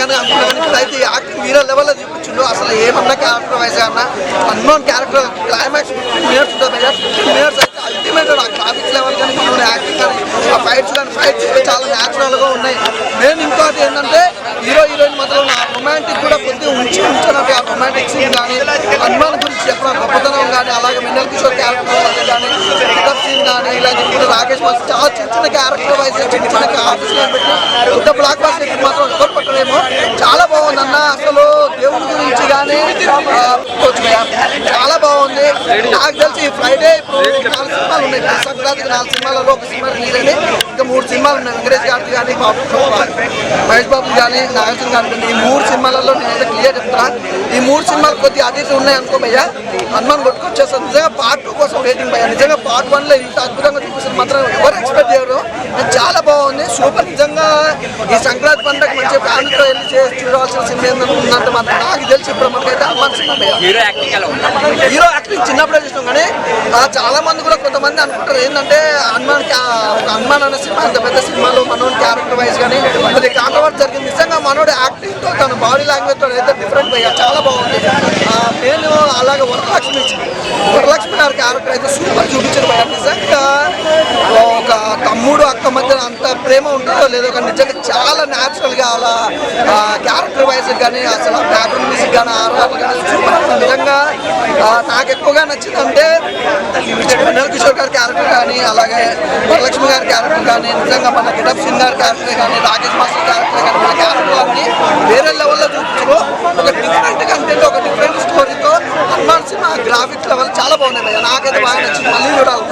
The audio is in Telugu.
కానీ అనుకున్నాను. ఇప్పుడైతే యాక్టింగ్ హీరో లెవెల్లో చూపించిండు. అసలు ఏమన్నా క్యారెక్టర్ వైజ్ అన్న అన్నోన్ క్యారెక్టర్ క్లైమాక్స్ 15 మినిట్స్ ఉంటుంది భయ్యా. 15 మినిట్స్ అయితే అల్టిమేట్ ఆ గ్రాఫిక్స్ లెవెల్ కానీ మనోడు యాక్టింగ్ కానీ ఆ ఫైట్స్ చాలా న్యాచురల్గా ఉన్నాయి. నేను ఇంకోటి ఏంటంటే హీరో హీరోయిన్ మధ్యలో ఆ రొమాంటిక్ కూడా కొద్దిగా ఉంచినట్టు ఆ రొమాంటిక్ సీన్ కానీ హనుమాన్ గురించి చెప్పిన గొప్పతనం కానీ అలాగే మిన్నల్ కిషోర్ క్యారెక్టర్ కానీ పికప్ సీన్ కానీ ఇలా ఇప్పుడు రాకేష్ బాస్ చాలా చిన్న చిన్న క్యారెక్టర్ వైజ్ చిన్న చిన్న ఆర్టిస్ట్ పెట్టిన పెద్ద బ్లాక్ బాస్టర్ మాత్రం ఎవరు పట్టలేమో. చాలా బాగుంది అన్న. అసలు దేవుడి గురించి కానీ చాలా బాగుంది. నాకు తెలిసి ఫ్రైడే ఇప్పుడు 4 సినిమాలు ఉన్నాయి. సంక్రాంతికి 4 సినిమాలలో ఒక సినిమా రిలీజ్ అయింది. ఇంకా 3 సినిమాలు ఉన్నాయి. వెంకటేష్ గారికి కానీ మహేష్ బాబు కానీ నాగార్జున గారికి. ఈ 3 సినిమాలలో నేనైతే క్లియర్ చెప్తున్నా. ఈ 3 సినిమాలు కొద్దిగా అతిథి ఉన్నాయి అనుకో భయ్యా, హనుమాన్ కొట్టుకొచ్చేస్తాను. నిజంగా పార్ట్ 2 కోసం వెయిటింగ్ భయ్యా. నిజంగా పార్ట్ 1లో ఇంత అద్భుతంగా చూపిస్తుంది మాత్రం ఎవరు ఎక్స్పెక్ట్ చేయరు. చాలా బాగుంది, సూపర్. నిజంగా ఈ సంక్రాంతి పండుగ మంచి ఫ్యామిలీతో వెళ్ళి చూడాల్సిన సినిమా ఏంటంటే ఉందంటే మాత్రం నాకు తెలిసి ఇప్పుడు మనకైతే హనుమాన్ సినిమా భయ్యా. హీరో యాక్టింగ్ చిన్నప్పుడే చూసినాం కానీ చాలా మంది కూడా కొంతమంది అనుకుంటారు ఏంటంటే హనుమాన్ అనే సినిమా అంత పెద్ద సినిమాలో మనోడి క్యారెక్టర్ వైజ్ కానీ అది కాంట్రవర్సీ జరిగింది. నిజంగా మనోడి యాక్టింగ్ తో తన బాడీ లాంగ్వేజ్ తో అయితే డిఫరెంట్ భయ్యా, చాలా బాగుంది. నేను అలాగే వరలక్ష్మి గారి క్యారెక్టర్ అయితే సూపర్ చూపించారు భయ్యా. నిజంగా ఒక తమ్ముడు అక్క మధ్య అంత ప్రేమ ఉంటుందో లేదో కానీ నిజంగా చాలా న్యాచురల్ గా అలా క్యారెక్టర్ వైజ్ కానీ అసలు బ్యాక్గ్రౌండ్ మ్యూజిక్ కానీ ఆర్ఆర్ కానీ సూపర్. నిజంగా నాకు ఎక్కువగా నచ్చిందంటే మిన్నల్ కిషోర్ గారి క్యారెక్టర్ కానీ అలాగే వరలక్ష్మి గారి క్యారెక్టర్ కానీ నిజంగా మన గెటప్ సింగ్ గారి క్యారెక్టర్ కానీ రాకేష్ మాస్టర్ క్యారెక్టర్ కానీ మన క్యారెక్టర్ అన్ని వేరే లెవెల్లో చూపించారు. ఒక డిఫరెంట్ కంటెంట్ ఒక డిఫరెంట్ స్టోరీతో హనుమాన్ సినిమా గ్రాఫిక్స్ లెవెల్ చాలా బాగున్నాయి. నాకైతే బాగా నచ్చింది, మళ్ళీ చూడాలి.